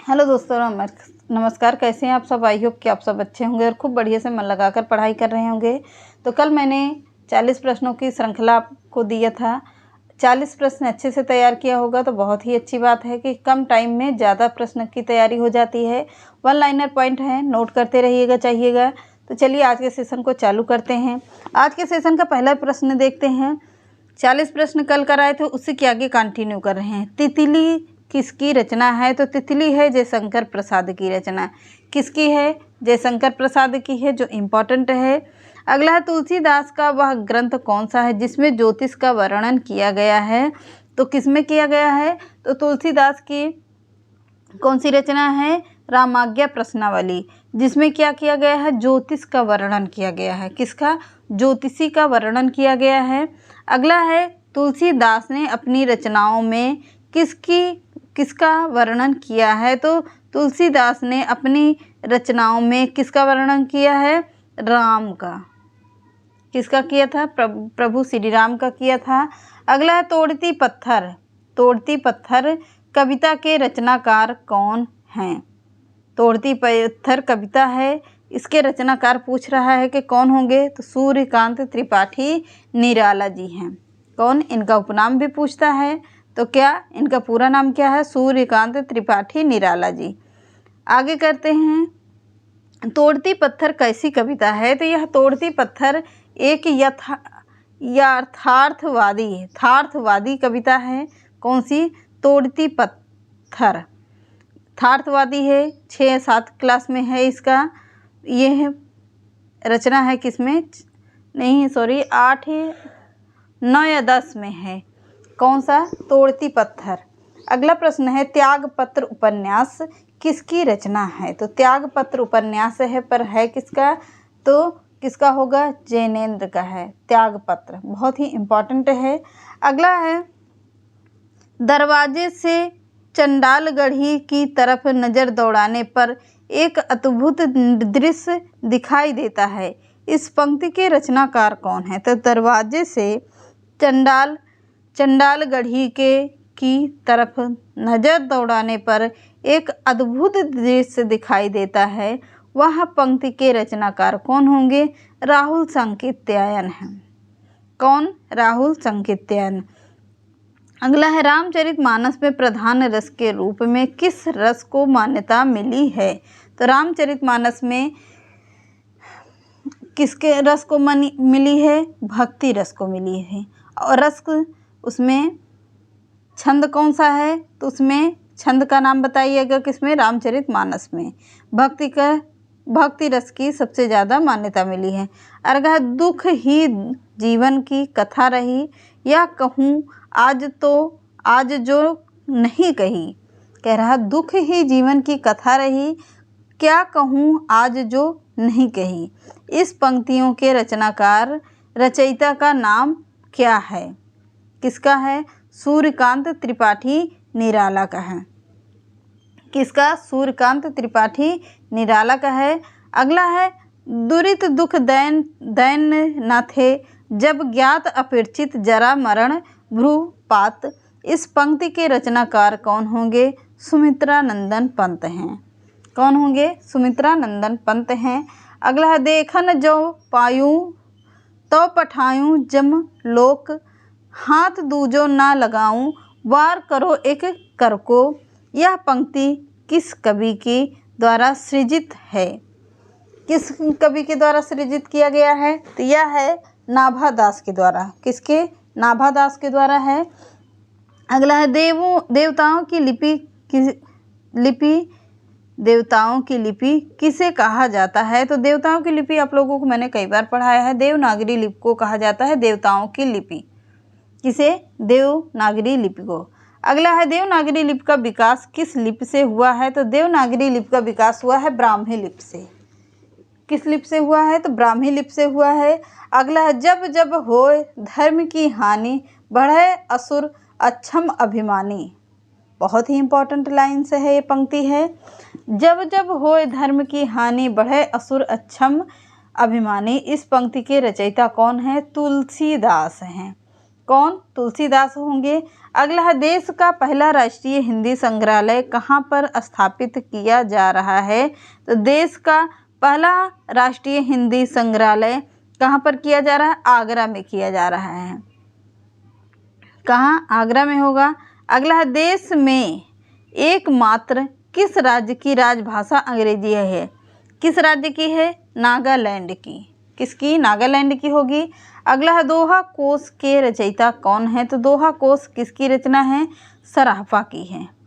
Hello दोस्तों, नमस्कार। कैसे हैं आप सब? आई होप कि आप सब अच्छे होंगे और खूब बढ़िया से मन लगाकर पढ़ाई कर रहे होंगे। तो कल मैंने 40 प्रश्नों की श्रृंखला आपको दिया था। 40 प्रश्न अच्छे से तैयार किया होगा तो बहुत ही अच्छी बात है कि कम टाइम में ज़्यादा प्रश्न की तैयारी हो जाती है। वन लाइनर पॉइंट है, नोट करते रहिएगा चाहिएगा। तो चलिए आज के सेशन को चालू करते हैं। आज के सेशन का पहला प्रश्न देखते हैं। 40 प्रश्न कल कराए थे, उसी के आगे कंटिन्यू कर रहे हैं। तितली किसकी रचना है? तो तितली है जयशंकर प्रसाद की रचना। किसकी है? जयशंकर प्रसाद की है, जो इम्पोर्टेंट है। अगला है तुलसीदास का वह ग्रंथ कौन सा है जिसमें ज्योतिष का वर्णन किया गया है? तो किसमें किया गया है? तो तुलसीदास की कौन सी रचना है? रामाज्ञा प्रश्नावली, जिसमें क्या किया गया है? ज्योतिष का वर्णन किया गया है। किसका? ज्योतिषी का वर्णन किया गया है। अगला है तुलसीदास ने अपनी रचनाओं में किसका वर्णन किया है? तो तुलसीदास ने अपनी रचनाओं में किसका वर्णन किया है? राम का। किसका किया था? प्रभु श्री राम का किया था। अगला है तोड़ती पत्थर। तोड़ती पत्थर कविता के रचनाकार कौन हैं? तोड़ती पत्थर कविता है, इसके रचनाकार पूछ रहा है कि कौन होंगे? तो सूर्यकांत त्रिपाठी निराला जी हैं। कौन? इनका उपनाम भी पूछता है, तो क्या इनका पूरा नाम क्या है? सूर्यकांत त्रिपाठी निराला जी। आगे करते हैं। तोड़ती पत्थर कैसी कविता है? तो यह तोड़ती पत्थर एक यथार्थवादी कविता है। कौन सी? तोड़ती पत्थर यथार्थवादी है। 6-7 क्लास में है इसका। यह रचना है किसमें? नहीं सॉरी 8, 9 या 10 में है। कौन सा? तोड़ती पत्थर। अगला प्रश्न है त्यागपत्र उपन्यास किसकी रचना है? तो त्यागपत्र उपन्यास है, पर है किसका? तो किसका होगा? जैनेन्द्र का है। त्यागपत्र बहुत ही इम्पोर्टेंट है। अगला है दरवाजे से चंडालगढ़ी की तरफ नज़र दौड़ाने पर एक अद्भुत दृश्य दिखाई देता है। इस पंक्ति के रचनाकार कौन है? तो दरवाजे से चंडालगढ़ी की तरफ नज़र दौड़ाने पर एक अद्भुत दृश्य दिखाई देता है। वह पंक्ति के रचनाकार कौन होंगे? राहुल सांकृत्यायन हैं। कौन? राहुल सांकृत्यायन। अगला है रामचरितमानस में प्रधान रस के रूप में किस रस को मान्यता मिली है? तो रामचरितमानस में किसके रस को मिली है? भक्ति रस को मिली है। और रस उसमें छंद कौन सा है? तो उसमें छंद का नाम बताइएगा। किसमें? रामचरितमानस में भक्ति रस की सबसे ज़्यादा मान्यता मिली है। अगला दुख ही जीवन की कथा रही, या कहूँ आज जो नहीं कही। कह रहा दुख ही जीवन की कथा रही, क्या कहूँ आज जो नहीं कही। इस पंक्तियों के रचयिता का नाम क्या है? किसका है? सूर्यकांत त्रिपाठी निराला का है। किसका? सूर्यकांत त्रिपाठी निराला का है। अगला है दुरित दुख दैन न थे, जब ज्ञात अपरिचित जरा मरण भ्रूपात। इस पंक्ति के रचनाकार कौन होंगे? सुमित्रा नंदन पंत हैं। कौन होंगे? सुमित्रा नंदन पंत हैं। अगला है देखन जो पायूं तो पठायूं जम लोक, हाथ दूजो ना लगाऊं वार करो एक कर को। यह पंक्ति किस कवि के द्वारा सृजित है? किस कवि के द्वारा सृजित किया गया है? तो यह है नाभादास के द्वारा। किसके? नाभादास के द्वारा है। अगला है देवताओं की लिपि किसे कहा जाता है? तो देवताओं की लिपि आप लोगों को मैंने कई बार पढ़ाया है। देवनागरी लिपि को कहा जाता है देवताओं की लिपि। किसे? देवनागरी लिपि को। अगला है देवनागरी लिपि का विकास किस लिपि से हुआ है? तो देवनागरी लिपि का विकास हुआ है ब्राह्मी लिपि से। किस लिपि से हुआ है? तो ब्राह्मी लिपि से हुआ है। अगला है जब जब होए धर्म की हानि, बढ़े असुर अक्षम अभिमानी। बहुत ही इंपॉर्टेंट लाइन से है ये पंक्ति है। जब जब होए धर्म की हानि, बढ़े असुर अक्षम अभिमानी। इस पंक्ति के रचयिता कौन है? तुलसीदास हैं। कौन? तुलसीदास होंगे। अगला है, देश का पहला राष्ट्रीय हिंदी संग्रहालय कहाँ पर स्थापित किया जा रहा है? तो देश का पहला राष्ट्रीय हिंदी संग्रहालय कहाँ पर किया जा रहा है? आगरा में किया जा रहा है। कहाँ? आगरा में होगा। अगला है, देश में एकमात्र किस राज्य की राजभाषा अंग्रेजी है? किस राज्य की है? नागालैंड की। किसकी? नागालैंड की होगी। अगला है, दोहा कोश के रचयिता कौन है? तो दोहा कोश किसकी रचना है? सराफा की है।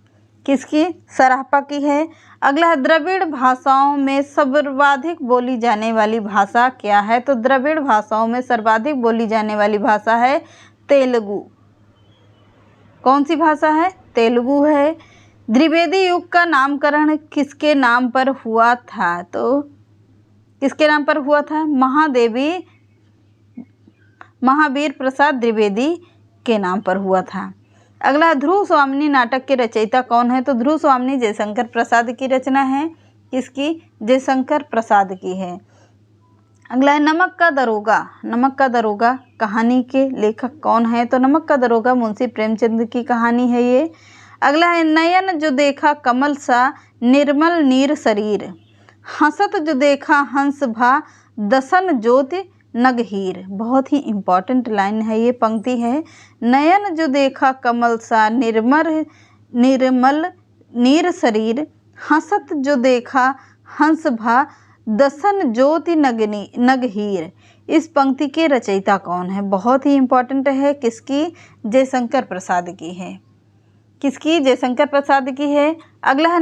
किसकी? सराफा की है। अगला है, द्रविड़ भाषाओं में सर्वाधिक बोली जाने वाली भाषा क्या है? तो द्रविड़ भाषाओं में सर्वाधिक बोली जाने वाली भाषा है तेलुगु। कौन सी भाषा है? तेलुगु है। द्विवेदी युग का नामकरण किसके नाम पर हुआ था? तो किसके नाम पर हुआ था? महावीर प्रसाद द्विवेदी के नाम पर हुआ था। अगला, ध्रुव स्वामिनी नाटक के रचयिता कौन है? तो ध्रुव स्वामिनी जयशंकर प्रसाद की रचना है। किसकी? जयशंकर प्रसाद की है। अगला है, नमक का दरोगा। नमक का दरोगा कहानी के लेखक कौन है? तो नमक का दरोगा मुंशी प्रेमचंद की कहानी है ये। अगला है, नयन जो देखा कमल सा निर्मल नीर शरीर, हंसत जो देखा हंस भा दसन ज्योति नगहीर। बहुत ही इम्पॉर्टेंट लाइन है ये, पंक्ति है। नयन जो देखा कमल सा निर्मल नीर शरीर, हंसत जो देखा हंस भा दसन ज्योति नगहीर। इस पंक्ति के रचयिता कौन है? बहुत ही इम्पॉर्टेंट है। किसकी? जयशंकर प्रसाद की है। किसकी? जयशंकर प्रसाद की है। अगला है,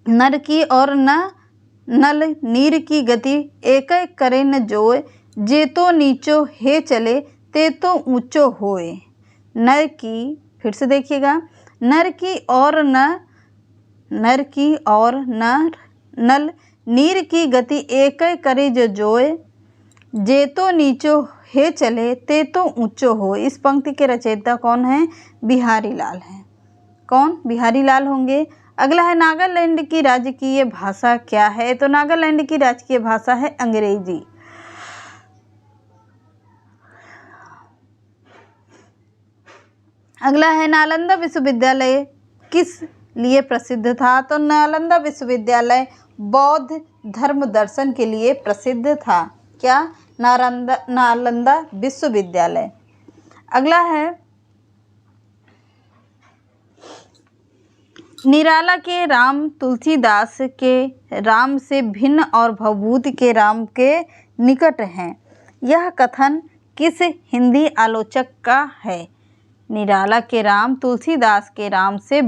नर की और नल नीर की गति एक करे न जोए, जे तो नीचो हे चले ते तो ऊंचो होए। नर की, फिर से देखिएगा, नर की और नल नीर की गति एक करे जो जोए, जे तो नीचो हे चले ते तो ऊंचो हो। इस पंक्ति के रचयिता कौन है? बिहारी लाल हैं। कौन? बिहारी लाल होंगे। अगला है, नागालैंड की राजकीय भाषा क्या है? तो नागालैंड की राजकीय भाषा है अंग्रेजी। अगला है, नालंदा विश्वविद्यालय किस लिए प्रसिद्ध था? तो नालंदा विश्वविद्यालय बौद्ध धर्म दर्शन के लिए प्रसिद्ध था। क्या? नालंदा विश्वविद्यालय। अगला है, निराला के राम तुलसीदास के राम से भिन्न और भवभूति के राम के निकट हैं। यह कथन किस हिंदी आलोचक का है? निराला के राम तुलसीदास के राम से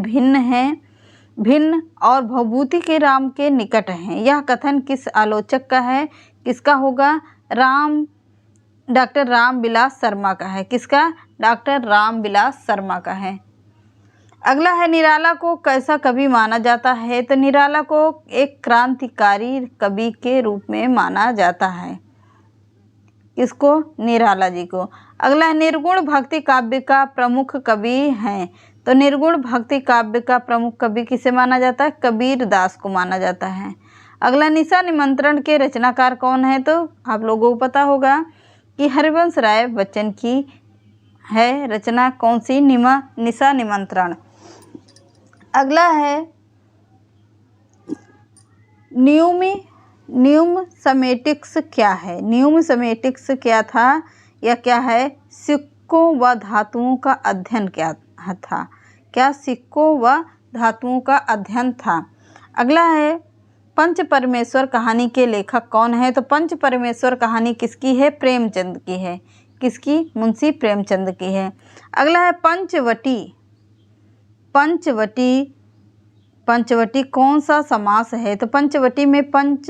भिन्न और भवभूति के राम के निकट हैं। यह कथन किस आलोचक का है? किसका होगा? डॉक्टर रामविलास शर्मा का है। किसका? डॉक्टर रामविलास शर्मा का है। अगला है, निराला को कैसा कवि माना जाता है? तो निराला को एक क्रांतिकारी कवि के रूप में माना जाता है। किसको? निराला जी को। अगला है, निर्गुण भक्ति काव्य का प्रमुख कवि हैं। तो निर्गुण भक्ति काव्य का प्रमुख कवि किसे माना जाता है? कबीर दास को माना जाता है। अगला, निशा निमंत्रण के रचनाकार कौन है? तो आप लोगों को पता होगा कि हरिवंश राय बच्चन की है रचना। कौन सी? निशा निमंत्रण। अगला है, न्यूमसमेटिक्स क्या है? न्यूमसमेटिक्स क्या था या क्या है? सिक्कों व धातुओं का अध्ययन क्या था? क्या? सिक्कों व धातुओं का अध्ययन था। अगला है, पंच परमेश्वर कहानी के लेखक कौन है? तो पंच परमेश्वर कहानी किसकी है? प्रेमचंद की है। किसकी? मुंशी प्रेमचंद की है। अगला है, पंचवटी कौन सा समास है? तो पंचवटी में 5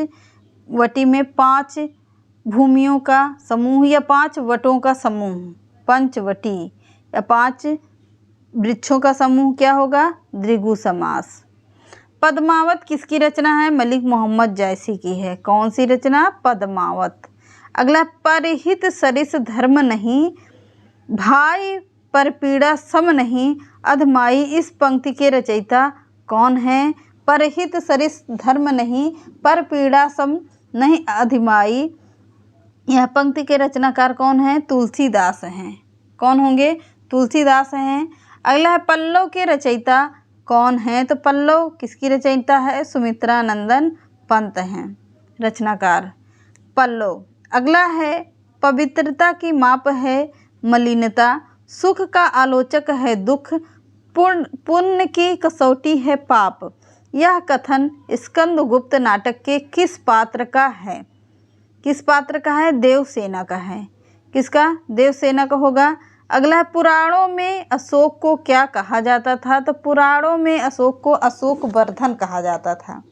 भूमियों का समूह या 5 वटों का समूह, पंचवटी या 5 वृक्षों का समूह क्या होगा? द्विगु समास। पद्मावत किसकी रचना है? मलिक मोहम्मद जैसी की है। कौन सी रचना? पद्मावत। अगला, परहित सरिस धर्म नहीं, भाई पर पीड़ा सम नहीं, अधमाई। इस पंक्ति के रचयिता कौन है? परहित सरिस धर्म नहीं, पर पीड़ा सम नहीं, अधमाई। यह पंक्ति के रचनाकार कौन हैं? तुलसीदास हैं। कौन होंगे? तुलसीदास हैं। अगला है पल्लव के रचयिता कौन हैं? तो पल्लव किसकी रचयिता है? सुमित्रा नंदन पंत हैं रचनाकार पल्लव। अगला है पवित्रता की माप है मलिनता, सुख का आलोचक है दुख, पुण्य की कसौटी है पाप। यह कथन स्कंदगुप्त नाटक के किस पात्र का है? किस पात्र का है? देवसेना का है। किसका? देवसेना का होगा। अगला है पुराणों में अशोक को क्या कहा जाता था? तो पुराणों में अशोक को अशोक वर्धन कहा जाता था।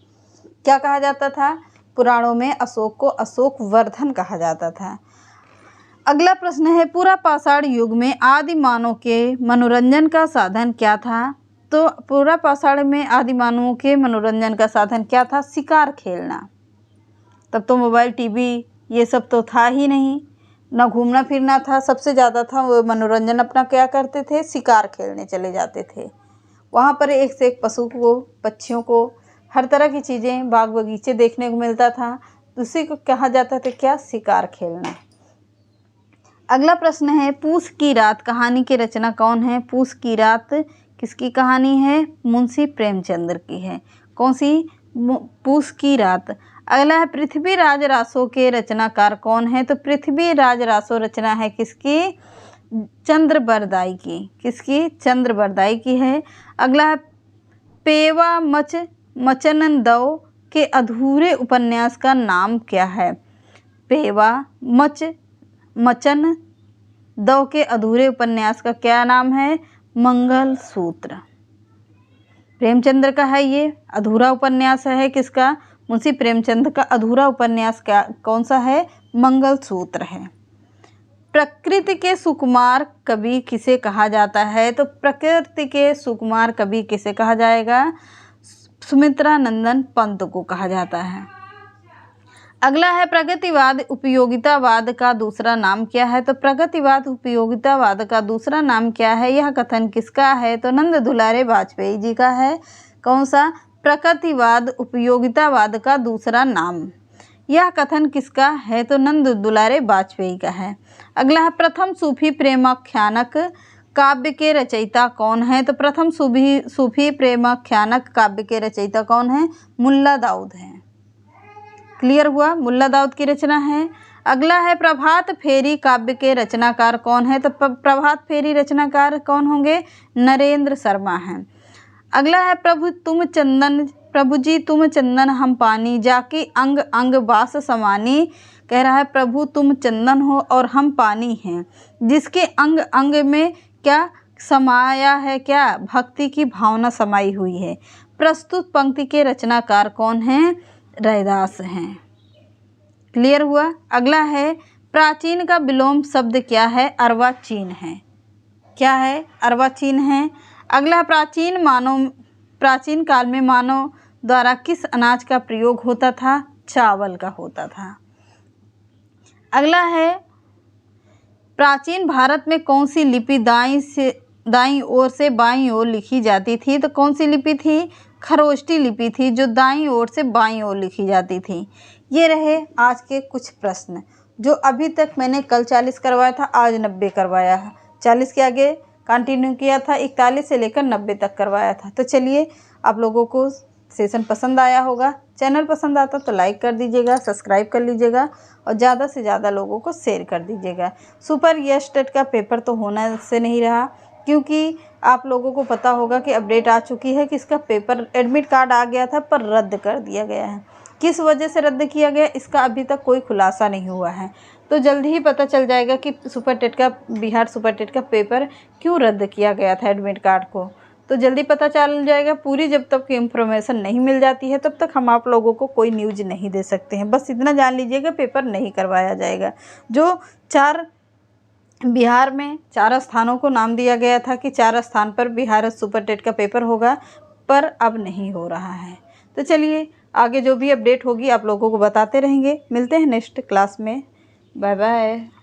क्या कहा जाता था? पुराणों में अशोक को अशोक वर्धन कहा जाता था। अगला प्रश्न है पूरा पाषाण युग में आदि मानव के मनोरंजन का साधन क्या था? तो पूरा पाषाण में आदि मानवों के मनोरंजन का साधन क्या था? शिकार खेलना। तब तो मोबाइल टीवी ये सब तो था ही नहीं, ना घूमना फिरना था। सबसे ज़्यादा था वो मनोरंजन अपना क्या करते थे? शिकार खेलने चले जाते थे। वहाँ पर एक से एक पशु को, पक्षियों को, हर तरह की चीज़ें, बाग बगीचे देखने को मिलता था। उसी को कहा जाता था क्या? शिकार खेलना। अगला प्रश्न है पूस की रात कहानी की रचना कौन है? पूस की रात किसकी कहानी है? मुंशी प्रेमचंद्र की है। कौन सी? पूस की रात। अगला है पृथ्वीराज रासो के रचनाकार कौन है? तो पृथ्वीराज रासो रचना है किसकी? चंद्रबरदाई की। किसकी? चंद्रबरदाई की है। अगला है पेवा मचन दो के अधूरे उपन्यास का नाम क्या है? पेवा मचन दो के अधूरे उपन्यास का क्या नाम है? मंगल सूत्र। प्रेमचंद्र का है ये, अधूरा उपन्यास है किसका? मुंशी प्रेमचंद का अधूरा उपन्यास क्या कौन सा है? मंगल सूत्र है। प्रकृति के सुकुमार कवि किसे कहा जाता है? तो प्रकृति के सुकुमार कवि किसे कहा जाएगा? सुमित्रा नंदन पंत को कहा जाता है। अगला है प्रगतिवाद उपयोगितावाद का दूसरा नाम क्या है? तो प्रगतिवाद उपयोगितावाद का दूसरा नाम क्या है? यह कथन किसका है? तो नंद दुलारे वाजपेयी जी का है। कौन सा? प्रगतिवाद उपयोगितावाद का दूसरा नाम। यह कथन किसका है? तो नंद दुलारे वाजपेयी का है। अगला है प्रथम सूफी प्रेमाख्यानक काव्य के रचयिता कौन है? तो प्रथम सूफी प्रेमाख्यानक काव्य के रचयिता कौन है? मुल्ला दाऊद है। क्लियर हुआ? मुल्ला दाऊद की रचना है। अगला है प्रभात फेरी काव्य के रचनाकार कौन है? तो प्रभात फेरी रचनाकार कौन होंगे? नरेंद्र शर्मा हैं। अगला है प्रभु जी तुम चंदन हम पानी, जाकी अंग अंग बास समानी। कह रहा है प्रभु तुम चंदन हो और हम पानी हैं, जिसके अंग अंग में क्या समाया है? क्या? भक्ति की भावना समाई हुई है। प्रस्तुत पंक्ति के रचनाकार कौन हैं? रैदास हैं। क्लियर हुआ? अगला है प्राचीन का विलोम शब्द क्या है? अर्वाचीन है। क्या है? अर्वाचीन है। अगला प्राचीन काल में मानव द्वारा किस अनाज का प्रयोग होता था? चावल का होता था। अगला है प्राचीन भारत में कौन सी लिपि दाईं ओर से बाईं ओर लिखी जाती थी? तो कौन सी लिपि थी? खरोष्टी लिपि थी, जो दाईं ओर से बाईं ओर लिखी जाती थी। ये रहे आज के कुछ प्रश्न, जो अभी तक मैंने कल 40 करवाया था, आज 90 करवाया है। 40 के आगे कंटिन्यू किया था, 41 से लेकर 90 तक करवाया था। तो चलिए, आप लोगों को सेशन पसंद आया होगा। चैनल पसंद आता तो लाइक कर दीजिएगा, सब्सक्राइब कर लीजिएगा और ज़्यादा से ज़्यादा लोगों को शेयर कर दीजिएगा। सुपर यस टेट का पेपर तो होना से नहीं रहा, क्योंकि आप लोगों को पता होगा कि अपडेट आ चुकी है कि इसका पेपर एडमिट कार्ड आ गया था पर रद्द कर दिया गया है। किस वजह से रद्द किया गया इसका अभी तक कोई खुलासा नहीं हुआ है। तो जल्द ही पता चल जाएगा कि बिहार सुपर टेट का पेपर क्यों रद्द किया गया था एडमिट कार्ड को। तो जल्दी पता चल जाएगा। पूरी जब तक की इन्फॉर्मेशन नहीं मिल जाती है तब तक हम आप लोगों को कोई न्यूज़ नहीं दे सकते हैं। बस इतना जान लीजिएगा, पेपर नहीं करवाया जाएगा। जो बिहार में 4 स्थानों को नाम दिया गया था कि 4 स्थान पर बिहार सुपर टेट का पेपर होगा, पर अब नहीं हो रहा है। तो चलिए, आगे जो भी अपडेट होगी आप लोगों को बताते रहेंगे। मिलते हैं नेक्स्ट क्लास में। Bye bye.